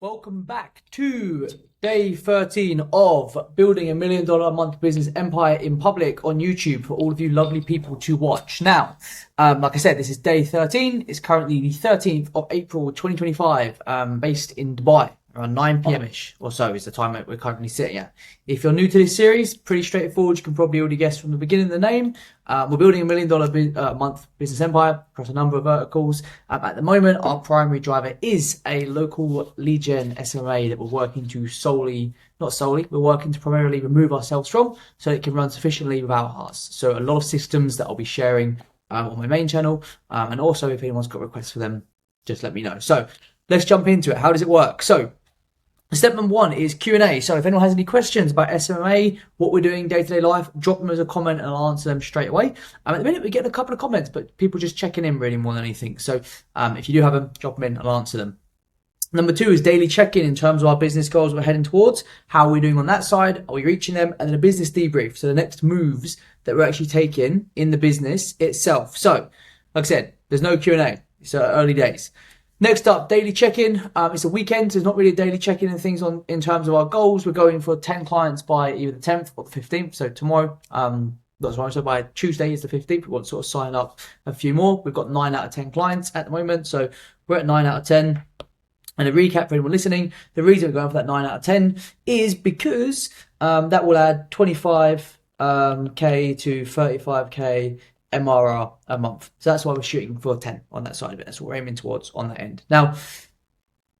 Welcome back to day 13 of building $1 million a month business empire in public on YouTube for all of you lovely people to watch. Now, like I said, this is day 13. It's currently the 13th of April 2025, based in Dubai. Around 9 p.m.-ish or so is the time that we're currently sitting at. If you're new to this series, pretty straightforward. You can probably already guess from the beginning of the name. We're building $1 million a month business empire across a number of verticals. At the moment, our primary driver is a local lead gen SMMA that we're working to we're working to primarily remove ourselves from so it can run sufficiently without us. So a lot of systems that I'll be sharing on my main channel. And also if anyone's got requests for them, just let me know. So let's jump into it. How does it work? So step number one is Q&A. So if anyone has any questions about SMMA, what we're doing day-to-day life, drop them as a comment and I'll answer them straight away. At the minute, we're getting a couple of comments, but people just checking in really more than anything. So if you do have them, drop them in, I'll answer them. Number two is daily check-in in terms of our business goals we're heading towards. How are we doing on that side? Are we reaching them? And then a business debrief. So the next moves that we're actually taking in the business itself. So, like I said, there's no Q&A. It's early days. Next up, daily check-in. It's a weekend, so it's not really a daily check-in and things in terms of our goals. We're going for 10 clients by either the 10th or the 15th. So tomorrow, that's right. So by Tuesday is the 15th. We want to sort of sign up a few more. We've got 9 out of 10 clients at the moment. So we're at 9 out of 10. And a recap for anyone listening, the reason we're going for that 9 out of 10 is because that will add 25k to 35k MRR a month. So that's why we're shooting for 10 on that side of it. That's what we're aiming towards on that end. Now,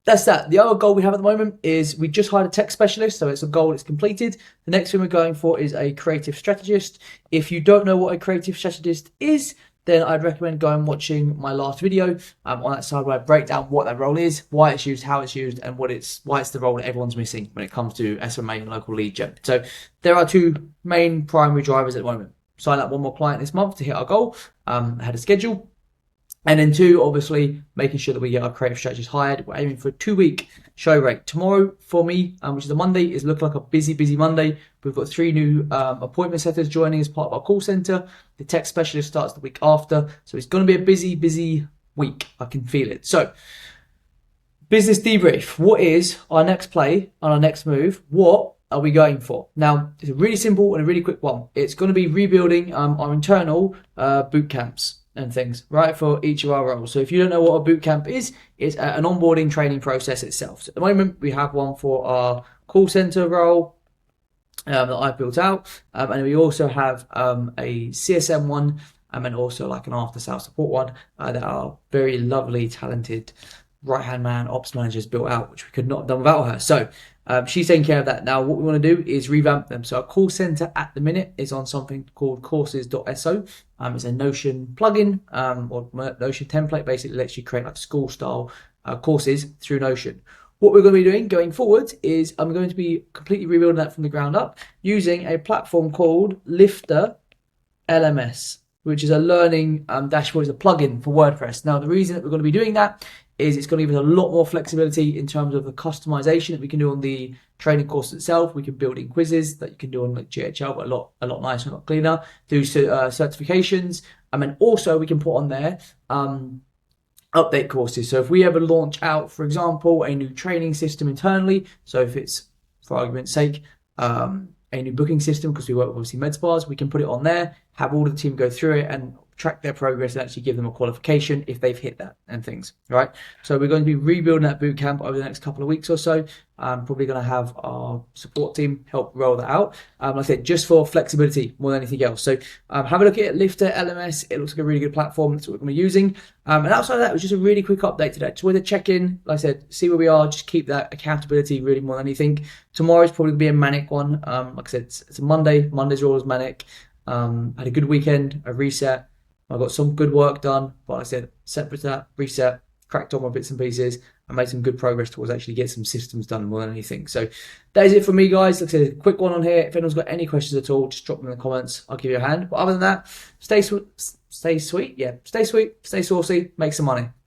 that's that. The other goal we have at the moment is we just hired a tech specialist. So it's a goal that's completed. The next thing we're going for is a creative strategist. If you don't know what a creative strategist is, then I'd recommend going watching my last video on that side where I break down what that role is, why it's used, how it's used, and why it's the role that everyone's missing when it comes to SMMA and local lead gen. So there are two main primary drivers at the moment. Sign up one more client this month to hit our goal, ahead of schedule. And then two, obviously, making sure that we get our creative strategist hired. We're aiming for a 2-week show rate. Tomorrow, for me, which is a Monday, is looking like a busy Monday. We've got 3 new appointment setters joining as part of our call center. The tech specialist starts the week after. So it's going to be a busy week. I can feel it. So, business debrief. What is our next play and our next move? What are we going for? Now, it's a really simple and a really quick one. It's going to be rebuilding our internal boot camps and things, right, for each of our roles. So if you don't know what a boot camp is, it's an onboarding training process itself. So at the moment, we have one for our call center role that I've built out. And we also have a CSM one and also like an after sales support one that our very lovely, talented right-hand man ops managers built out, which we could not have done without her. So she's taking care of that. Now, what we want to do is revamp them. So our call center at the minute is on something called courses.so. It's a Notion plugin or Notion template, basically lets you create like school style courses through Notion. What we're going to be doing going forward is I'm going to be completely rebuilding that from the ground up using a platform called Lifter LMS, which is a learning dashboard, is a plugin for WordPress. Now, the reason that we're going to be doing that is it's going to give us a lot more flexibility in terms of the customization that we can do on the training course itself. We can build in quizzes that you can do on like GHL, but a lot nicer, a lot cleaner. Do certifications, and then also we can put on there update courses. So if we ever launch out, for example, a new training system internally, so if it's, for argument's sake, a new booking system, because we work with obviously med spas, we can put it on there, have all the team go through it and track their progress and actually give them a qualification if they've hit that and things, right? So we're going to be rebuilding that boot camp over the next couple of weeks or so. I'm probably going to have our support team help roll that out. Like I said, just for flexibility more than anything else. So have a look at it, Lifter LMS. It looks like a really good platform. That's what we're going to be using. And outside of that, it was just a really quick update today. Just wanted to check in, like I said, see where we are, just keep that accountability really more than anything. Tomorrow's probably going to be a manic one. Like I said, it's a Monday. Mondays are always manic. Had a good weekend, a reset. I got some good work done, but like I said, separate that, reset, cracked on my bits and pieces, and made some good progress towards actually get some systems done more than anything. So that is it for me, guys. Like I said, a quick one on here. If anyone's got any questions at all, just drop them in the comments. I'll give you a hand. But other than that, stay sweet. Yeah, stay sweet, stay saucy, make some money.